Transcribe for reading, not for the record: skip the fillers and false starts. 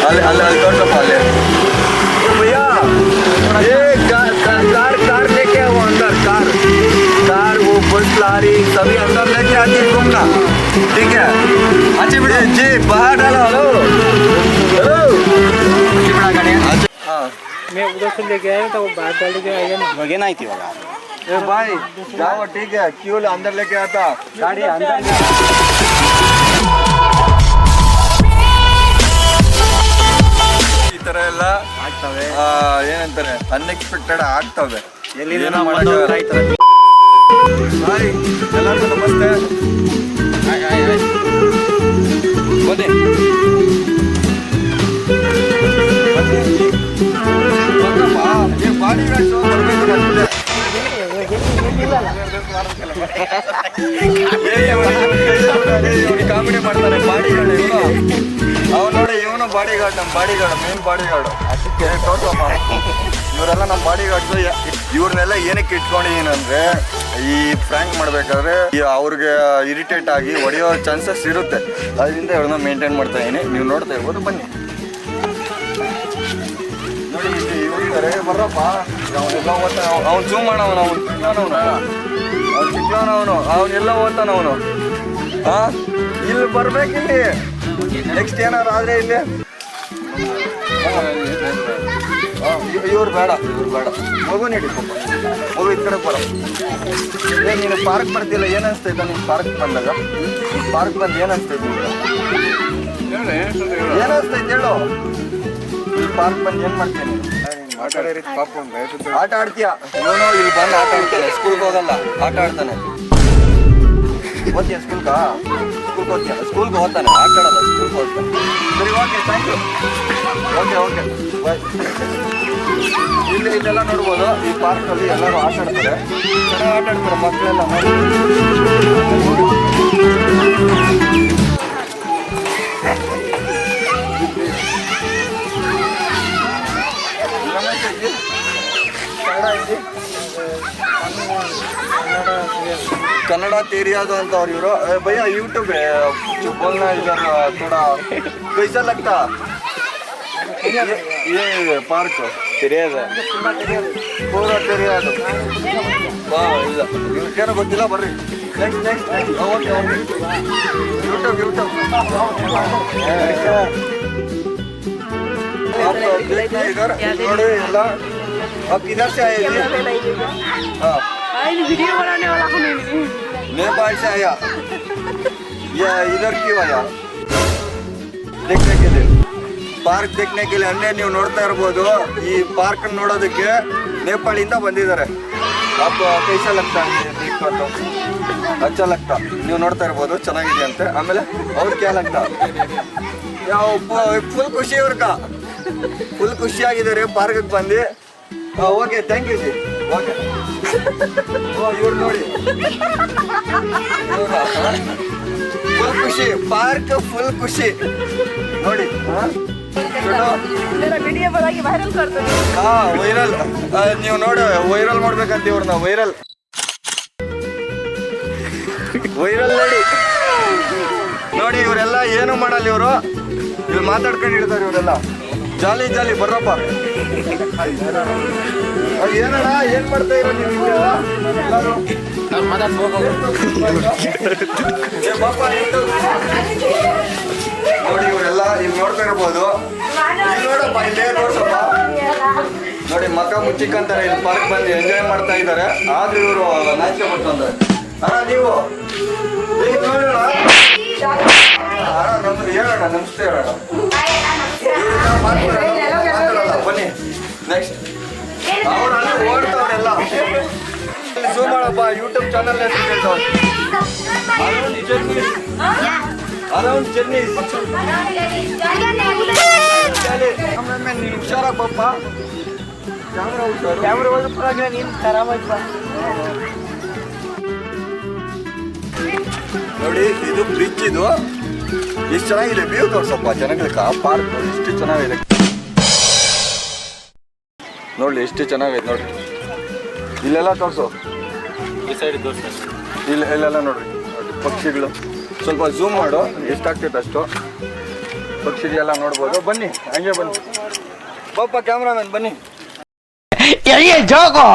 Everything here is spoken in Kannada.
ಅಲ್ಲಿ ತೋರ್ಸಪ್ಪ ಅಲ್ಲಿ भैया ये कार लेके आओ अंदर कार वो बस लारी सभी अंदर लेके आके घूमना ठीक है अच्छे बिड़े जी बाहर डालो हेलो हाँ मैं उधर से लेके आया तो वो बाहर डाल के आएगा ना ಇವಾಗ ಏನಾಯ್ತು ಇವಾಗ ए भाई जाओ ठीक है क्यों अंदर लेके आता ಗಾಡಿ ಅಂದರ್ ಈ ತರ ಎಲ್ಲ ಆಗ್ತವೆ ಏನಂತಾರೆ ಅನ್ಎಕ್ಸ್ಪೆಕ್ಟೆಡ್ ಆಗ್ತವೆ ಎಲ್ಲಿ ಏನೋ ಹಾಯ್ ಎಲ್ಲರಿಗೂ ನಮಸ್ತೆ ಬನ್ನಿ ಬಾಡಿ ಗಾರ್ಡ್ಸು ಕಾಮಿಡಿ ಮಾಡ್ತಾನೆ ಬಾಡಿ ಗಾರ್ಡ್ ಇವನು ಅವ್ನು ನೋಡಿ ಇವನು ಬಾಡಿ ಗಾರ್ಡ್ ನಮ್ಮ bodyguard main bodyguard ಅದಕ್ಕೆ ತೋರ್ಸಪ್ಪ ಇವರೆಲ್ಲ ನಮ್ಮ ಬಾಡಿ ಗಾರ್ಡ್ಸು ಇವ್ರನ್ನೆಲ್ಲ ಏನಕ್ಕೆ ಇಟ್ಕೊಂಡಿದ್ದೀನಂದ್ರೆ ಈ ಫ್ರ್ಯಾಂಕ್ ಮಾಡ್ಬೇಕಾದ್ರೆ ಅವ್ರಿಗೆ ಇರಿಟೇಟ್ ಆಗಿ ಹೊಡೆಯೋ ಚಾನ್ಸಸ್ ಇರುತ್ತೆ ಅದರಿಂದ ಇವ್ರನ್ನ ಮೇಂಟೈನ್ ಮಾಡ್ತಾ ಇದೀನಿ ನೀವು ನೋಡ್ತಾ ಇರ್ಬೋದು ಬನ್ನಿ ನೋಡಿ ಇವ್ರಿದ್ದಾರೆ ಬರ್ರಪ್ಪ ಅವನೆಲ್ಲ ಓದ್ತಾನ ಅವ್ನು ಜೂಮ್ ಮಾಡವನು ಅವ್ನು ಚಿಕ್ಕವನವನು ಅವನೆಲ್ಲ ಓದ್ತಾನ ಅವನು ಹಾಂ ಇಲ್ಲಿ ಬರ್ಬೇಕಿಲ್ಲಿ ನೆಕ್ಸ್ಟ್ ಏನಾರು ಆದರೆ ಇಲ್ಲಿ ಇವ್ರು ಬೇಡ ಮಗು ನೀಡಿ ಮಗು ಈ ಕಡೆ ಬರೋ ನೀನು ಪಾರ್ಕ್ ಬರ್ತಿಲ್ಲ ಏನು ಅನಿಸ್ತೈತ ನೀನು ಪಾರ್ಕ್ ಬಂದಾಗ ಪಾರ್ಕ್ ಬಂದು ಏನು ಅನಿಸ್ತೈತಿ ಏನು ಅನಿಸ್ತೈತಿ ಹೇಳು ಈ ಪಾರ್ಕ್ ಬಂದು ಏನು ಮಾಡ್ತೀನಿ ಆಟ ಆಡ್ತೀಯ ಇವನು ಇಲ್ಲಿ ಬಂದು ಆಟ ಆಡ್ತಾನೆ ಸ್ಕೂಲ್ಗೆ ಹೋಗಲ್ಲ ಆಟ ಆಡ್ತಾನೆ ಓದ್ತೀಯ ಸ್ಕೂಲ್ಗೆ ಹೋಗ್ತಾನೆ ಆಟ ಆಡಲ್ಲ ಸ್ಕೂಲ್ಗೆ ಹೋಗ್ತಾನೆ ಸರಿ okay thank you okay bye ಇಲ್ಲೆಲ್ಲ ನೋಡ್ಬೋದು ಈ ಪಾರ್ಕಲ್ಲಿ ಎಲ್ಲರೂ ಆಟ ಆಡ್ತಾರೆ ಚೆನ್ನಾಗಿ ಆಟ ಆಡ್ತಾರೆ ಮಕ್ಕಳೆಲ್ಲ कन्नड़ा तेरियादो ಅಂತ ಅವ್ರು ಇವರು भैया यूट्यूब है जो बोलना इधर थोड़ा कैसा लगता ये पार्क तेरियादो पूरा तेरियादो वाह ಇಲ್ಲ ಇವಕ್ಕೇನೋ ಗೊತ್ತಿಲ್ಲ ಬರ್ರಿ ನೆಕ್ಸ್ಟ್ ಓಕೆ यूट्यूब आप देखना इधर ನೋಡಿ ಎಲ್ಲ आप किधर से आए थे हाँ वीडियो बनाने वाला को नहीं नेपाल से आया या इधर क्यों आया देखने के लिए ಪಾರ್ಕ್ देखने के लिए अन्य ನೀವು ನೋಡ್ತಾ ಇರಬಹುದು ಈ ಪಾರ್ಕ್ ನೋಡೋದಕ್ಕೆ ನೇಪಾಳಿಂದ ಬಂದಿದ್ದಾರೆ आप कैसा लगता है देखो तो अच्छा लगता ನೀವು ನೋಡ್ತಾ ಇರಬಹುದು ಚೆನ್ನಾಗಿದೆ ಅಂತೆ ಆಮೇಲೆ ಅವ್ರು क्या लगता ಯಾವ ಫುಲ್ ಖುಷಿ ಅವ್ರಕ ಫುಲ್ ಖುಷಿಯಾಗಿದ್ದಾರೆ ಪಾರ್ಕ್ಗೆ ಬಂದು okay thank U G okay ಇವ್ರು ನೋಡಿ ಫುಲ್ ಖುಷಿ ಪಾರ್ಕ್ ಫುಲ್ ಖುಷಿ ನೋಡಿ ಹಾ ವೈರಲ್ ನೀವು ನೋಡಿ ವೈರಲ್ ಮಾಡ್ಬೇಕಂತ ಇವ್ರನ್ನ ವೈರಲ್ ನೋಡಿ ಇವರೆಲ್ಲ ಏನು ಮಾಡಲ್ಲ ಇವರು ಇಲ್ಲಿ ಮಾತಾಡ್ಕೊಂಡು ಇರ್ತಾರೆ ಇವರೆಲ್ಲ ಜಾಲಿ ಬರ್ರಪ್ಪ ಏನಣ್ಣ ಏನ್ ಮಾಡ್ತಾ ಇರೋ ನೀವು ನೋಡಿ ಇವರೆಲ್ಲ ಇಲ್ಲಿ ನೋಡ್ತಾ ಇರ್ಬೋದು ಇಲ್ಲಿ ನೋಡಪ್ಪ ಇಲ್ಲೇ ನೋಡ್ಸಪ್ಪ ನೋಡಿ ಮಕ್ಕ ಮುಚ್ಚಿಕ್ಕಂತಾರೆ ಇಲ್ಲಿ ಪಾರ್ಕ್ ಬಂದು ಎಂಜಾಯ್ ಮಾಡ್ತಾ ಇದ್ದಾರೆ ಆದ್ರೆ ಇವರು ನಾಚಿಕೆ ಪಡ್ಕೊಂತಾರೆ ಅಣ್ಣ ನೀವು ನೋಡೋಣ ನಮ್ದು ಹೇಳೋಣ ನಮಸ್ತೆ ಹೇಳೋಣ ಬನ್ನಿ ನೆಕ್ಸ್ಟ್ ಅವ್ರು ಅಲ್ಲಿ ಓಡ್ತಾವ್ರೆಲ್ಲ ಝೂಮ್ ಮಾಡಪ್ಪ ಯೂಟ್ಯೂಬ್ ಚಾನಲ್ ಹೆಸರು ಹೇಳ್ತಾವ ಅರೌಂಡ್ ಜರ್ನೀಸ್ ನೀನು ಹುಷಾರಾಗಪ್ಪ कैमरा वाला पूरा ನೀನು ಖರಾಬ್ ಆಯ್ತು ನೋಡಿ ಇದು ಬ್ರಿಡ್ಜ್ ಇದು ಎಷ್ಟು ಚೆನ್ನಾಗಿದೆ ವ್ಯೂ ತೋರ್ಸಪ್ಪ ಜನಗಳಿಗೆ ಆ ಪಾರ್ಕ್ ಎಷ್ಟು ಚೆನ್ನಾಗಿದೆ ನೋಡಿ ಎಷ್ಟು ಚೆನ್ನಾಗೈತೆ ನೋಡ್ರಿ ಇಲ್ಲೆಲ್ಲ ತೋರಿಸು ಈ ಸೈಡ್ ತೋರಿಸಿ ಇಲ್ಲೆಲ್ಲ ನೋಡ್ರಿ ಪಕ್ಷಿಗಳು ಸ್ವಲ್ಪ ಝೂಮ್ ಮಾಡು ಎಷ್ಟಾಗ್ತೈತೆ ಅಷ್ಟು ಪಕ್ಷಿಗೆಲ್ಲ ನೋಡ್ಬೋದು. ಬನ್ನಿ ಹಂಗೆ ಬನ್ನಿ ಪಾಪ ಕ್ಯಾಮ್ರಾಮನ್ ಬನ್ನಿ. ಜೋಗೋ